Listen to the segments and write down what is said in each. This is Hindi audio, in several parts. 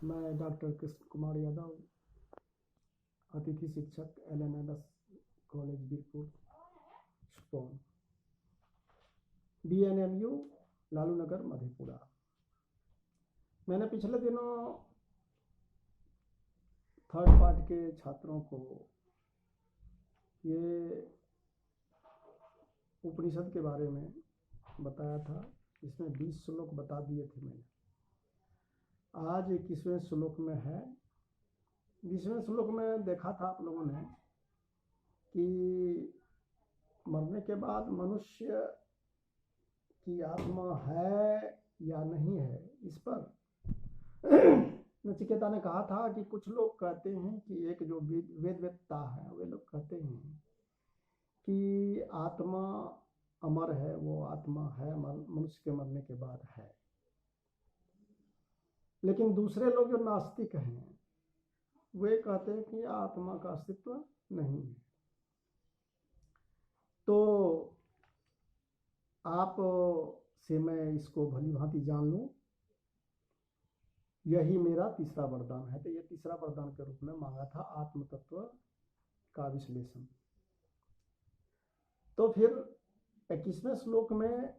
मैं डॉक्टर कृष्ण कुमार यादव, अतिथि शिक्षक LNLS college Birpur Supaul, BNMU Lalu Nagar Madhepura. मैंने पिछले दिनों थर्ड पार्ट के छात्रों को ये उपनिषद के बारे में बताया था। इसमें 20 श्लोक बता दिए थे मैंने। आज 21वें श्लोक में है। 20वें श्लोक में देखा था आप लोगों ने कि मरने के बाद मनुष्य की आत्मा है या नहीं है, इस पर नचिकेता ने कहा था कि कुछ लोग कहते हैं कि एक जो वेदवेत्ता है वे लोग कहते हैं कि आत्मा अमर है, वो आत्मा है, मनुष्य के मरने के बाद है। लेकिन दूसरे लोग जो नास्तिक हैं वे कहते हैं कि आत्मा का अस्तित्व नहीं है। तो आप से मैं इसको भली भांति जान लूं, यही मेरा तीसरा वरदान है। तो ये तीसरा वरदान के रूप में मांगा था, आत्म तत्व का विश्लेषण। तो फिर 21वें श्लोक में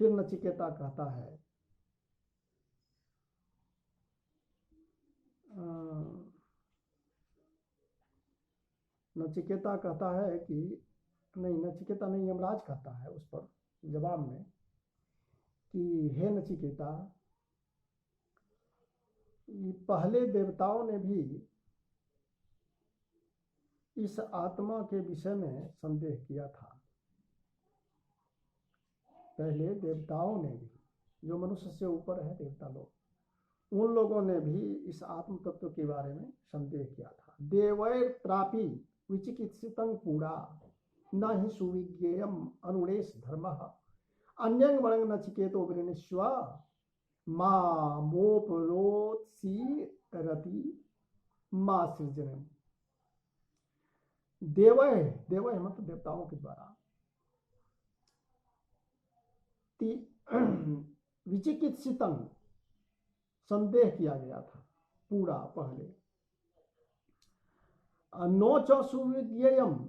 फिर नचिकेता कहता है, नचिकेता कहता है कि नहीं, नचिकेता नहीं, यमराज कहता है उस पर जवाब में कि हे नचिकेता, पहले देवताओं ने भी इस आत्मा के विषय में संदेह किया था। पहले देवताओं ने भी, जो मनुष्य से ऊपर है देवता लोग, उन लोगों ने भी इस आत्म तत्व के बारे में संदेह किया था। देवैर त्रापि विचिकित्सितं पुरा न हि सुविज्ञेयम अनुरेश धर्मः अन्यं वरं नचिकेतो वृणीष्व मां मोपरोत्सीरति मां सृजनम्। देवै मतलब देवताओं के द्वारा विचिकित्सितं संदेह किया गया था पूरा पहले। नो च सुविज्ञेयम,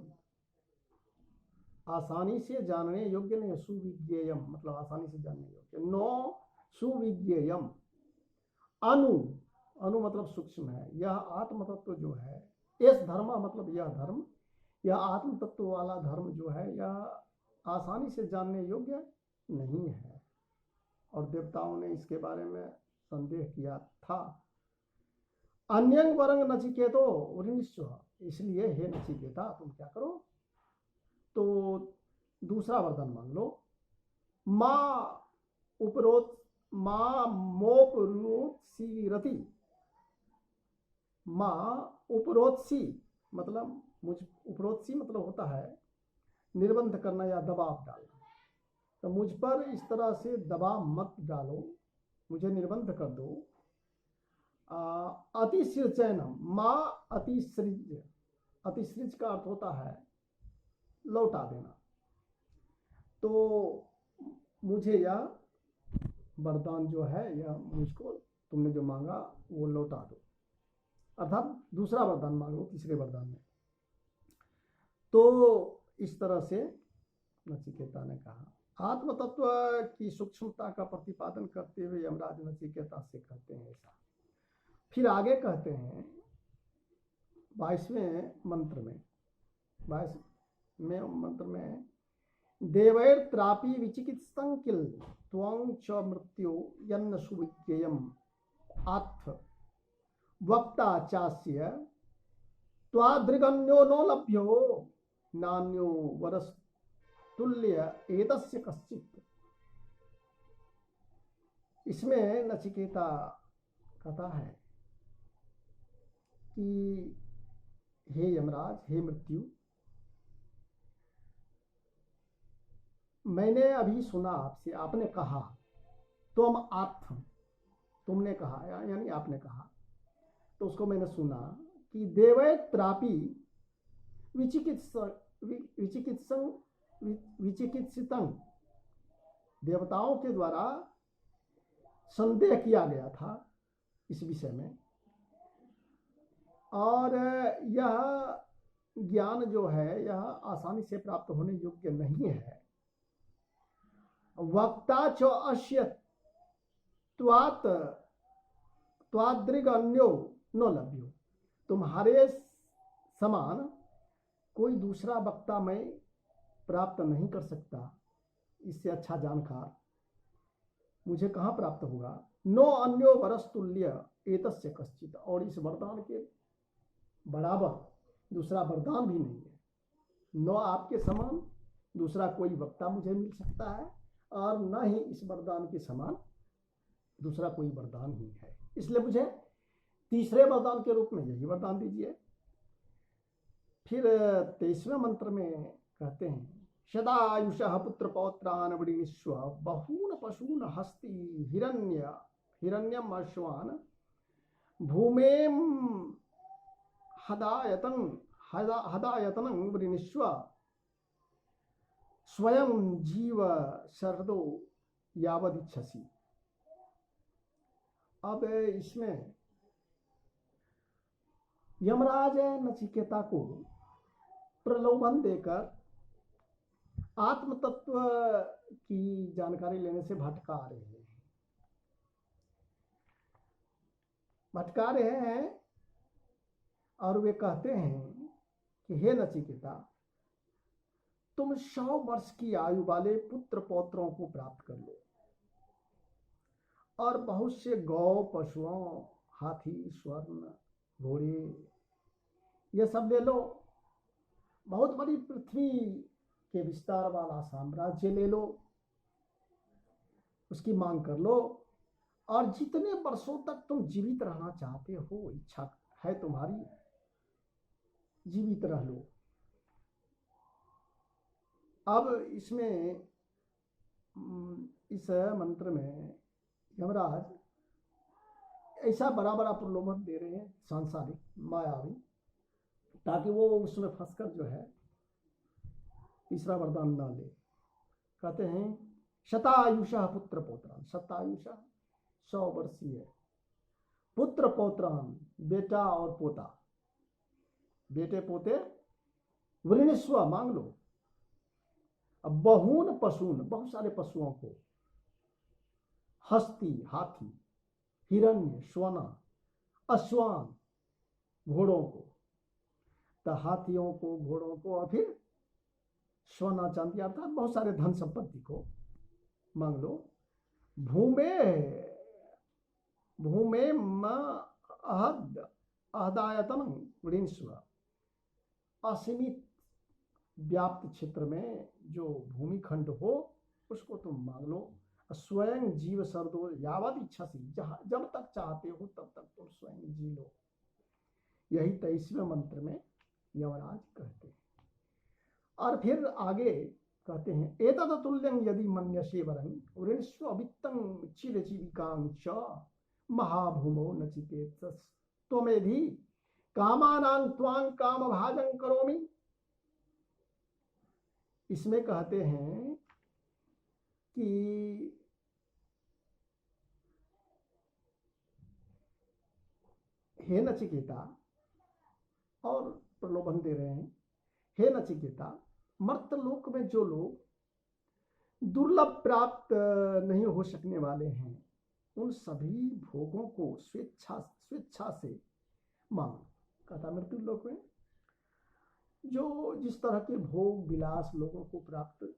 आसानी से जानने योग्य नहीं, सुविज्ञेयम मतलब आसानी से जानने योग्य। नो सुविज्ञेयम, अनु मतलब सूक्ष्म है। यह आत्म तत्व जो है, इस धर्म मतलब यह धर्म, यह आत्म तत्व वाला धर्म जो है, यह आसानी से जानने योग्य नहीं है। और देवताओं ने इसके बारे में संदेह किया था। अन्यं वरं नचिकेतो वृणीष्व, इसलिए हे नचिकेता तुम क्या करो, तो दूसरा वरदान मांग लो। मां मोपरोत्सीरति, मां उपरोत्सी मतलब उपरोत्सी मतलब होता है निर्बंध करना या दबाव डालना। तो मुझ पर इस तरह से दबाव मत डालो, मुझे निर्बंध कर दो। अतिसृजनम, मां अतिसृज, अतिसृज का अर्थ होता है लौटा देना। तो मुझे यह वरदान जो है, यह मुझको तुमने जो मांगा वो लौटा दो, अर्थात दूसरा वरदान मांगो तीसरे वरदान में। तो इस तरह से नचिकेता ने कहा। आत्म तत्व की सूक्ष्मता का प्रतिपादन करते हुए यमराज नचिकेता से कहते हैं ऐसा। फिर आगे कहते हैं 22वें मंत्र में, 22वें मंत्र में, देवैर त्रापि विचिकित्सितं किल त्वं च मृत्यु यन्न सुविज्ञेयम् आत्थ वक्ता चास्य त्वादृगन्यो नो लभ्यो नान्यो वरस्तुल्य एतस्य कश्चित्। इसमें नचिकेता कहता है कि हे यमराज, हे मृत्यु, मैंने अभी सुना आपसे, आपने कहा तुम आत्थ, तुमने कहा यानी आपने कहा, तो उसको मैंने सुना कि देवै त्रापि विचिकित्सितं, देवताओं के द्वारा संदेह किया गया था इस विषय में। और यह ज्ञान जो है यह आसानी से प्राप्त होने योग्य नहीं है। वक्ता च अस्य त्वात् त्वादृग अन्यो न लभ्यो। तुम्हारे समान कोई दूसरा वक्ता मैं प्राप्त नहीं कर सकता, इससे अच्छा जानकार मुझे कहाँ प्राप्त होगा। नो अन्यो वरस्तुल्य एतस्य कश्चित। और इस वरदान के बराबर दूसरा वरदान भी नहीं है। न आपके समान दूसरा कोई वक्ता मुझे मिल सकता है और न ही इस वरदान के समान दूसरा कोई वरदान ही है। इसलिए मुझे तीसरे वरदान के रूप में यही वरदान दीजिए। फिर 23वें मंत्र में कहते हैं सदायुषः पुत्र पौत्रान वृणीष्व बहून पशून हस्ति हिरण्यम अश्वान भूमेम हदायतनं वृणीष्व स्वयं जीव शरदो यावदिच्छसि। अब इसमें यमराज नचिकेता को प्रलोभन देकर आत्म तत्व की जानकारी लेने से भटका रहे हैं और वे कहते हैं कि हे नचिकेता, तुम 100 वर्ष की आयु वाले पुत्र पौत्रों को प्राप्त कर लो और बहुत से गौ पशुओं, हाथी, स्वर्ण, घोड़े ये सब ले लो। बहुत बड़ी पृथ्वी के विस्तार वाला साम्राज्य ले लो, उसकी मांग कर लो और जितने वर्षों तक तुम जीवित रहना चाहते हो, इच्छा है तुम्हारी, जीवित रह लो। अब इसमें इस मंत्र में यमराज ऐसा बड़ा बड़ा प्रलोभन दे रहे हैं सांसारिक मायावी, ताकि वो उसमें फंसकर जो है तीसरा वरदान ना ले। कहते हैं शतायुषः पुत्र पौत्रान, शतायुषः 100 वर्षीय, पुत्र पौत्रान बेटा और पोता, बेटे पोते, वृणीष्व मांग लो। अब बहून पशून, बहुत सारे पशुओं को, हस्ती हाथी, हिरण्य स्वना, अश्वान घोड़ों को, तो हाथियों को, घोड़ों को और फिर सोना चांदी अर्थात बहुत सारे धन संपत्ति को मांग लो। भूमे अहदायतन वृणीष्व, असीमित व्याप्त क्षेत्र में जो भूमिखंड हो उसको तुम मांग लो। स्वयं जीव शरदो यावद इच्छसि, जब तक चाहते हो तब तक तुम स्वयं जी लो। यही 23वें मंत्र में यमराज कहते हैं। और फिर आगे कहते हैं एतद तुल्यं यदि मन्यसे वरं वृणीष्व वित्तं चिरजीविकां च महाभूमो नचिकेतस् त्वमेधि कामानां त्वां कामभाजं करोमि। इसमें कहते हैं कि हे नचिकेता, और प्रलोभन दे रहे हैं, हे नचिकेता, मर्तलोक में जो लोग दुर्लभ प्राप्त नहीं हो सकने वाले हैं उन सभी भोगों को स्वेच्छा से मांग। कहता मृत्यु लोक में जो जिस तरह के भोग विलास लोगों को प्राप्त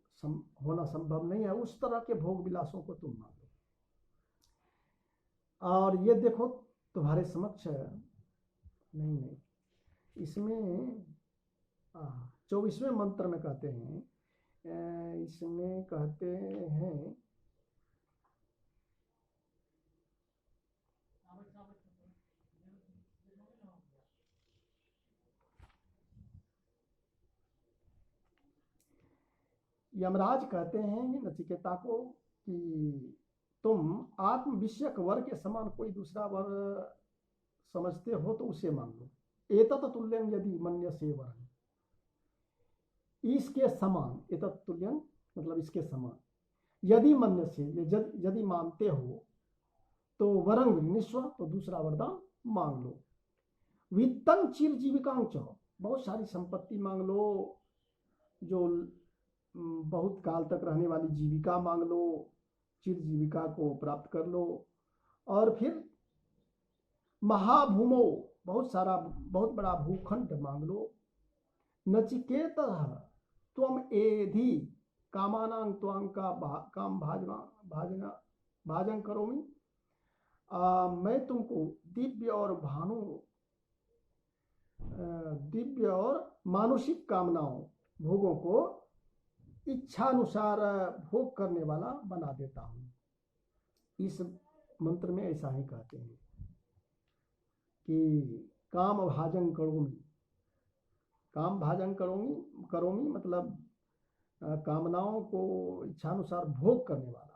होना संभव नहीं है, उस तरह के भोग विलासों को तुम मांगो। और ये देखो तुम्हारे समक्ष नहीं, इसमें 24वें मंत्र में कहते हैं, इसमें कहते हैं यमराज कहते हैं नचिकेता को कि तुम आत्मविषयक वर के समान कोई दूसरा वर समझते हो तो उसे मान लो। एतत् तुल्यं यदि मन्यसे वरं, इसके समान, एतत् तुल्यं मतलब इसके समान, यदि मन्यसे यदि मानते हो तो वरं गृह्णीष्व, तो दूसरा वरदान मांग लो। वित्तं चिर जीविकांच, बहुत सारी संपत्ति मांग लो, जो बहुत काल तक रहने वाली जीविका मांग लो, चिर जीविका को प्राप्त कर लो। और फिर महाभूमो, बहुत बड़ा भूखंड मांग लो। नचिकेत त्वम एधि कामानां त्वां का काम भाजन करोमि, मैं तुमको दिव्य और मानुषिक कामनाओं, भोगों को इच्छानुसार भोग करने वाला बना देता हूँ। इस मंत्र में ऐसा ही कहते हैं कि काम भाजन करोमि, काम भाजन करोमि मतलब कामनाओं को इच्छानुसार भोग करने वाला।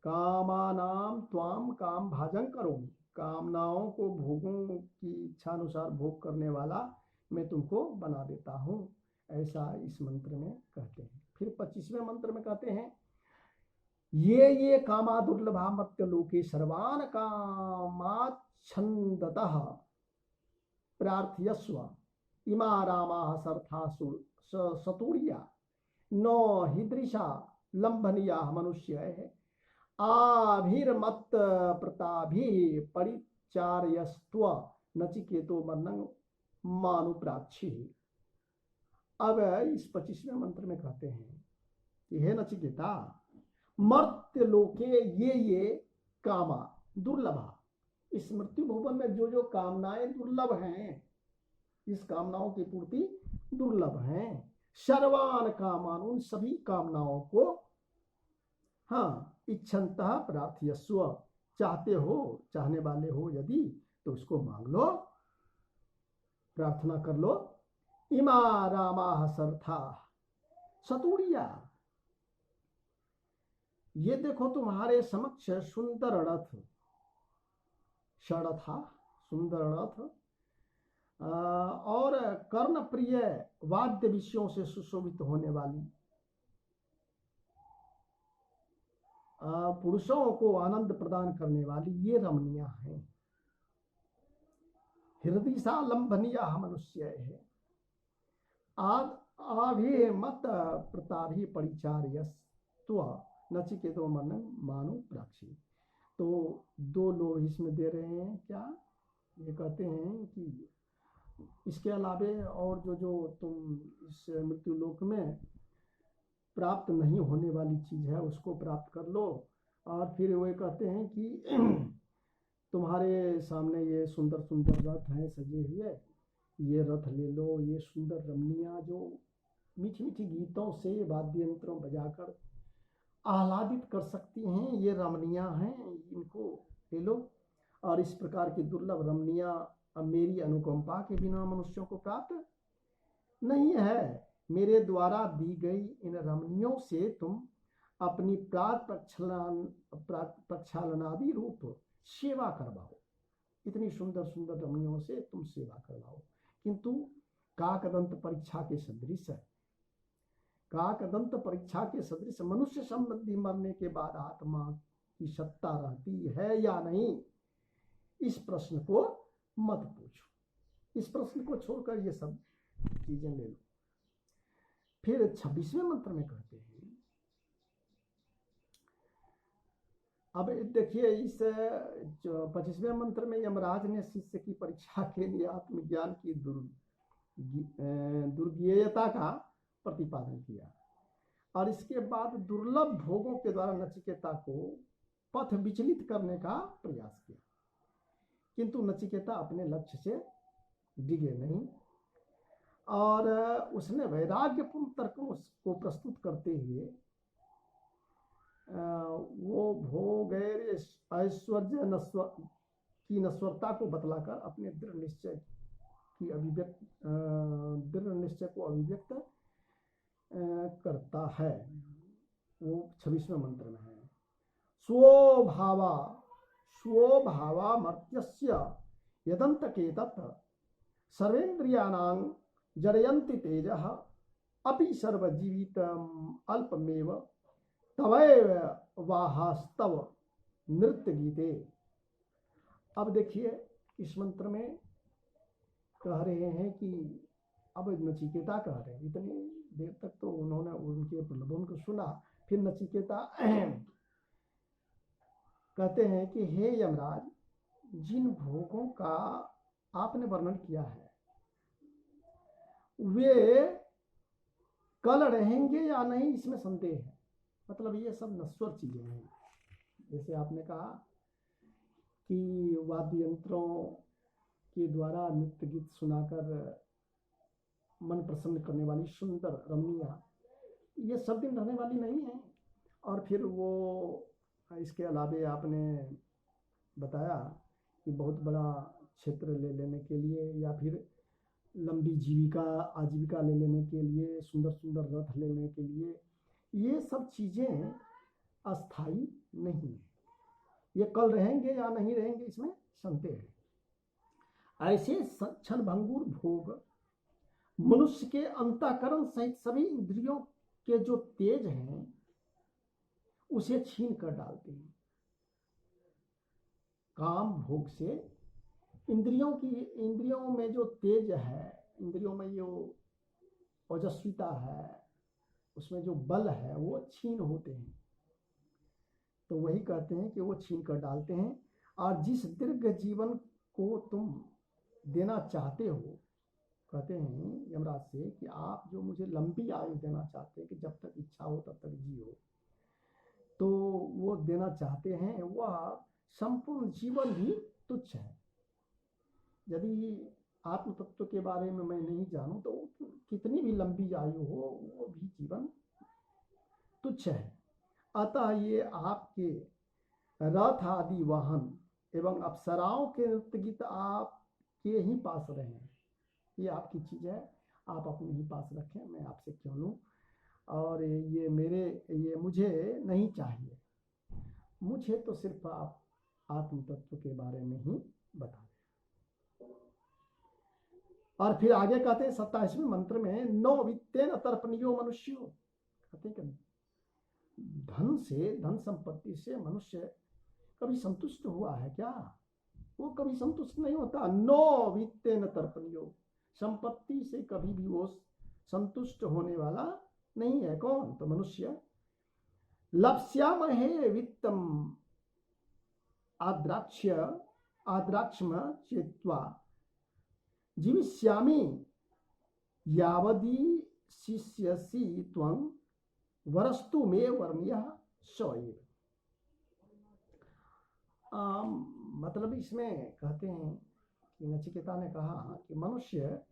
कामानाम त्वाम काम भाजन करोमि, कामनाओं को भोगों की इच्छानुसार भोग करने वाला मैं तुमको बना देता हूँ, ऐसा इस मंत्र में कहते हैं। फिर 25वें मंत्र में कहते हैं, ये कामा दुर्लभा मर्त्य लोके सर्वान कामाच्छन्दतः प्रार्थयस्व इमा रामाः सर्था सतूर्या न हीदृशा लंभनीयाः मनुष्यैः आभिर्मत्त प्रताभि परिचार्यस्त्व नचिकेतो मरणं मानुप्राक्षि। अब इस 25वें मंत्र में कहते हैं कि हे नचिकेता, मर्त्य लोके ये कामा दुर्लभा, इस मृत्यु भुवन में जो कामनाएं दुर्लभ हैं, इस कामनाओं की पूर्ति दुर्लभ है। सर्वान कामान, उन सभी कामनाओं को इच्छन्तः प्रार्थयस्व, चाहते हो, चाहने वाले हो यदि, तो उसको मांग लो, प्रार्थना कर लो। इमा रामाः सर्था सतूर्या, ये देखो तुम्हारे समक्ष सुंदर रथ, षड़था सुंदर रथ, और कर्ण प्रिय वाद्य विषयों से सुशोभित होने वाली, पुरुषों को आनंद प्रदान करने वाली ये रमणियां हैं। हृदय सा लंबनिया मनुष्य है, आभिमत प्रताभि परिचार्यस्त्व नचिकेतो मरणं मानु प्राक्षि। तो दो लोग इसमें दे रहे हैं क्या, ये कहते हैं कि इसके अलावे और जो तुम इस मृत्यु लोक में प्राप्त नहीं होने वाली चीज है उसको प्राप्त कर लो। और फिर वे कहते हैं कि तुम्हारे सामने ये सुंदर सुंदर रथ हैं सजे हुए, ये रथ ले लो, ये सुंदर रमणियां जो मीठी मीठी गीतों से वाद्य यंत्रों बजाकर आह्लादित कर सकती हैं, ये रमणियां हैं, इनको ले लो। और इस प्रकार की दुर्लभ रमणियां अब मेरी अनुकंपा के बिना मनुष्यों को प्राप्त नहीं है। मेरे द्वारा दी गई इन रमणियों से तुम अपनी प्रक्षालनादि रूप सेवा करवाओ, इतनी सुंदर सुंदर रमणियों से तुम सेवा करवाओ। किंतु काकदंत परीक्षा के सदृश है, काकदंत परीक्षा के सदृश मनुष्य संबंधी मरने के बाद आत्मा की सत्ता रहती है या नहीं, इस प्रश्न को मत पूछो, इस प्रश्न को छोड़कर ये सब चीजें ले लो। फिर 26वें मंत्र में कहते हैं, अब देखिए इस 25वें मंत्र में यमराज ने शिष्य की परीक्षा के लिए आत्मज्ञान की दुर्ज्ञेयता का प्रतिपादन किया, और इसके बाद दुर्लभ भोगों के द्वारा नचिकेता को पथ विचलित करने का प्रयास किया। किंतु नचिकेता अपने लक्ष्य से डिगे नहीं, और उसने वैराग्यपूर्ण तर्कों को प्रस्तुत करते हुए वो भोग ऐश्वर्य की नश्वरता को बतलाकर अपने दृढ़ निश्चय को अभिव्यक्त करता है। वो 26वें मंत्र में है, स्वभावा मर्त्यस्य यदंतकेतत् सर्वेन्द्रियाणां जरयन्ति तेजः अपि सर्वजीवितम् अल्पमेव तवैव वाहास्तव नृत्य गीते। अब देखिए इस मंत्र में कह रहे हैं कि अब नचिकेता कह रहे हैं, इतनी देर तक तो उन्होंने उनके प्रलोभन को सुना, फिर नचिकेता कहते हैं कि हे यमराज, जिन भोगों का आपने वर्णन किया है वे कल रहेंगे या नहीं, इसमें संदेह है। मतलब ये सब नश्वर चीजें हैं। जैसे आपने कहा कि वाद्य यंत्रों के द्वारा नृत्य गीत सुनाकर मन प्रसन्न करने वाली सुंदर रमणियाँ, ये सब दिन रहने वाली नहीं है। और फिर वो इसके अलावे आपने बताया कि बहुत बड़ा क्षेत्र ले लेने के लिए या फिर लंबी आजीविका ले लेने के लिए, सुंदर सुंदर रथ लेने के लिए, ये सब चीज़ें अस्थाई नहीं है। ये कल रहेंगे या नहीं रहेंगे, इसमें संदेह है। ऐसे क्षण भंगुर भोग मनुष्य के अंतःकरण सहित सभी इंद्रियों के जो तेज हैं उसे छीन कर डालते हैं। काम भोग से इंद्रियों में जो तेज है, इंद्रियों में जो ओजस्विता है, उसमें जो बल है वो छीन होते हैं। तो वही कहते हैं कि वो छीन कर डालते हैं। और जिस दीर्घ जीवन को तुम देना चाहते हो, कहते हैं यमराज से कि आप जो मुझे लंबी आयु देना चाहते हैं कि जब तक इच्छा हो तब तक जियो, तो वो देना चाहते हैं, वह संपूर्ण जीवन भी तुच्छ है। यदि आत्म तत्व के बारे में मैं नहीं जानूं तो कितनी भी लंबी आयु हो वो भी जीवन तुच्छ है। अतः ये आपके रथ आदि वाहन एवं अप्सराओं के नृत्य गीत आपके ही पास रहें। ये आपकी चीज़ है, आप अपने ही पास रखें, मैं आपसे क्यों लूँ। और ये मुझे नहीं चाहिए, मुझे तो सिर्फ आप आत्म तत्व के बारे में ही बता दें। और फिर आगे कहते हैं 27वें मंत्र में, नो वित्तेन तर्पणियो मनुष्यो, कहते हैं कि धन संपत्ति से मनुष्य कभी संतुष्ट हुआ है क्या? वो कभी संतुष्ट नहीं होता। नो वित्तेन तर्पणियो, संपत्ति से कभी भी वो संतुष्ट होने वाला नहीं है। कौन? तो मनुष्य। लप्स्यामहे वित्तम आद्राक्ष्म चेत्वा जीविष्यामि यावदी शिष्यसि त्वं वरस्तु मे वर्ण्यः सएव। मतलब इसमें कहते हैं कि नचिकेता ने कहा कि मनुष्य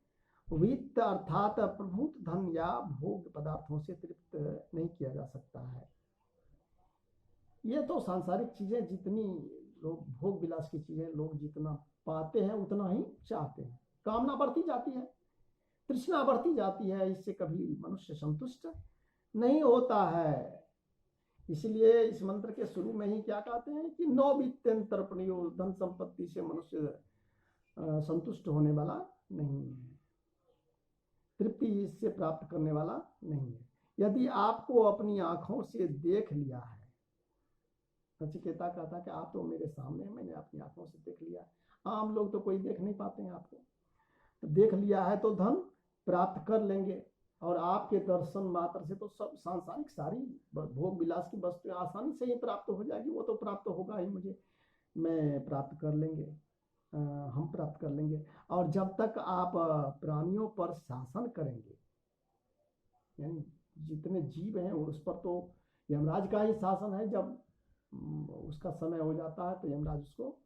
वित्त अर्थात प्रभुत धन या भोग पदार्थों से तृप्त नहीं किया जा सकता है। ये तो सांसारिक चीजें, जितनी लोग भोग विलास की चीजें लोग जितना पाते हैं उतना ही चाहते हैं। कामना बढ़ती जाती है, तृष्णा बढ़ती जाती है, इससे कभी मनुष्य संतुष्ट नहीं होता है। इसलिए इस मंत्र के शुरू में ही क्या कहते हैं कि नो वित्तेन तर्पणियो, धन संपत्ति से मनुष्य संतुष्ट होने वाला नहीं है, तृप्ति इससे प्राप्त करने वाला नहीं है। यदि आपको अपनी आंखों से देख लिया है, नचिकेता कहता कि आप तो मेरे सामने, मैंने अपनी आंखों से देख लिया। आम लोग तो कोई देख नहीं पाते हैं आपको, तो देख लिया है तो धन प्राप्त कर लेंगे। और आपके दर्शन मात्र से तो सब सांसारिक सारी भोग विलास की वस्तुएं आसानी से ही प्राप्त हो जाएगी। वो तो प्राप्त होगा ही, मैं प्राप्त कर लेंगे, हम प्राप्त कर लेंगे। और जब तक आप प्राणियों पर शासन करेंगे, यानी जितने जीव हैं उस पर तो यमराज का ही शासन है। जब उसका समय हो जाता है तो यमराज उसको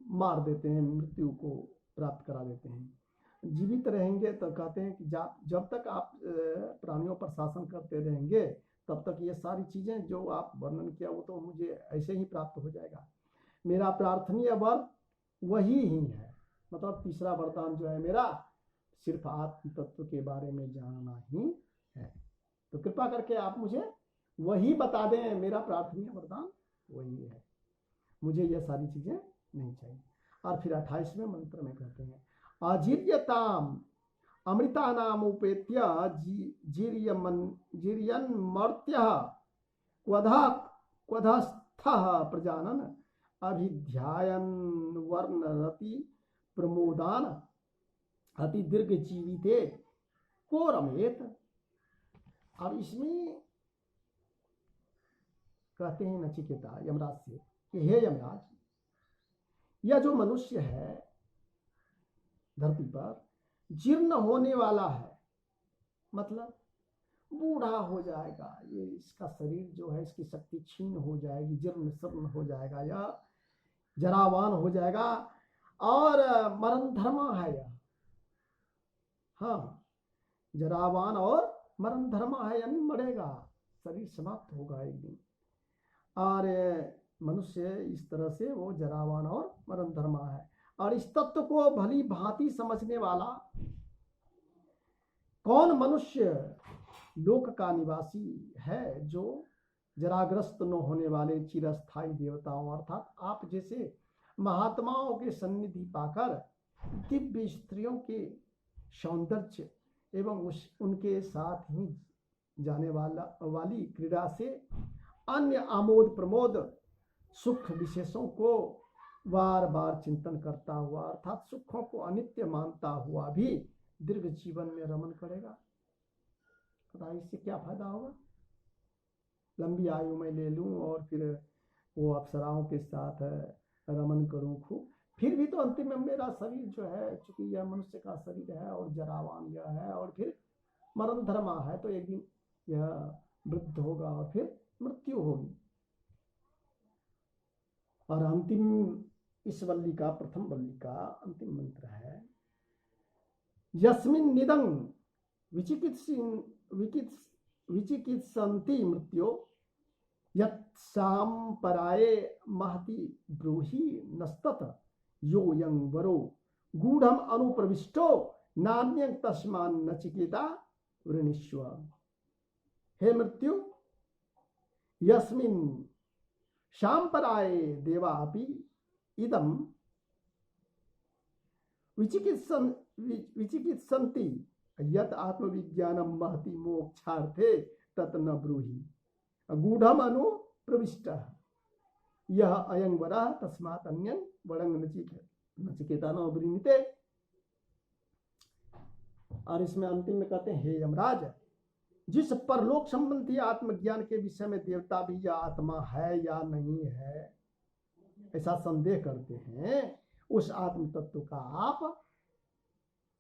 मार देते हैं, मृत्यु को प्राप्त करा देते हैं। जीवित रहेंगे तो कहते हैं कि जब तक आप प्राणियों पर शासन करते रहेंगे तब तक ये सारी चीजें जो आप वर्णन किया वो तो मुझे ऐसे ही प्राप्त हो जाएगा। मेरा प्रार्थनीय वर वही ही है। मतलब तीसरा वरदान जो है मेरा, सिर्फ आत्म तत्व के बारे में जानना ही है। तो कृपा करके आप मुझे वही बता दें, मेरा प्रार्थनीय वरदान वही है, मुझे ये सारी चीजें नहीं चाहिए। और फिर 28वें मंत्र में कहते हैं, अजीर्यताम अमृतानाम उपेत्य जीर्यन्मर्त्यः क्वधस्थः प्रजानन अभिध्यायन वर्णरति प्रमोदान अति दीर्घ जीविते को रमेत। अब इसमें कहते हैं नचिकेता यमराज से कि हे यमराज, यह जो मनुष्य है धरती पर जीर्ण होने वाला है, मतलब बूढ़ा हो जाएगा, ये इसका शरीर जो है इसकी शक्ति क्षीण हो जाएगी, जीर्ण शीर्ण हो जाएगा, या जरावान हो जाएगा, और मरण धर्मा है यह। हाँ, जरावान और मरण धर्मा है, यानी मरेगा, शरीर समाप्त होगा एक दिन। और मनुष्य इस तरह से वो जरावान और मरण धर्मा है। और इस तत्व को भली भांति समझने वाला कौन मनुष्य लोक का निवासी है, जो जराग्रस्त न होने वाले चिरस्थायी देवताओं अर्थात आप जैसे महात्माओं के सन्निधि पाकर दिव्य स्त्रियों के सौंदर्य एवं उनके साथ ही जाने वाली क्रीड़ा से अन्य आमोद प्रमोद सुख विशेषों को बार बार चिंतन करता हुआ अर्थात सुखों को अनित्य मानता हुआ भी दीर्घ जीवन में रमन करेगा। पता इससे क्या फायदा होगा? लंबी आयु में ले लूं और फिर वो अप्सराओं के साथ रमन करूं खूब, फिर भी तो अंतिम में मेरा शरीर जो है, चूंकि यह मनुष्य का शरीर है और जरावान यह है और फिर मरण धर्मा है, तो एक दिन यह वृद्ध होगा और फिर मृत्यु होगी। और अंतिम इस वल्ली का, प्रथम वल्ली का अंतिम मंत्र है यस्मिन् निदं विचिकित्सन्ति मृत्यो यत्साम्पराये महति ब्रूहि नस्तत योऽयं वरो गूढ़म अनुप्रविष्टो नान्यं तस्मान् नचिकेता वृणीष्व। हे मृत्यु, यस्मिन् शाम्पराये देवा अपि इदं विचिकित्सन्ति यत् आत्मविज्ञानं महति मोक्षार्थे तत् न ब्रूहि गूढ़म अनु प्रविष्टः यह अयं वरः तस्मात् अन्यं वरं नचिकेता न वृणीते। और इसमें अंतिम में कहते हैं हे यमराज, जिस परलोक संबंधी आत्मज्ञान के विषय में देवता भी यह आत्मा है या नहीं है ऐसा संदेह करते हैं, उस आत्म तत्व का आप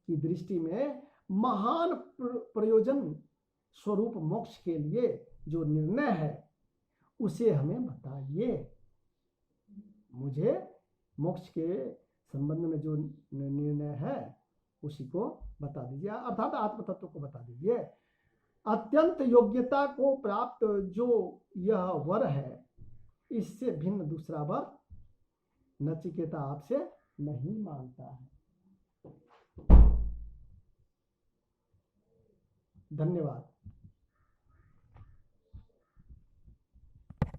की दृष्टि में महान प्रयोजन स्वरूप मोक्ष के लिए जो निर्णय है उसे हमें बताइए। मुझे मोक्ष के संबंध में जो निर्णय है उसी को बता दीजिए, अर्थात आत्म तत्व को बता दीजिए। अत्यंत योग्यता को प्राप्त जो यह वर है, इससे भिन्न दूसरा वर नचिकेता आपसे नहीं मांगता है। धन्यवाद।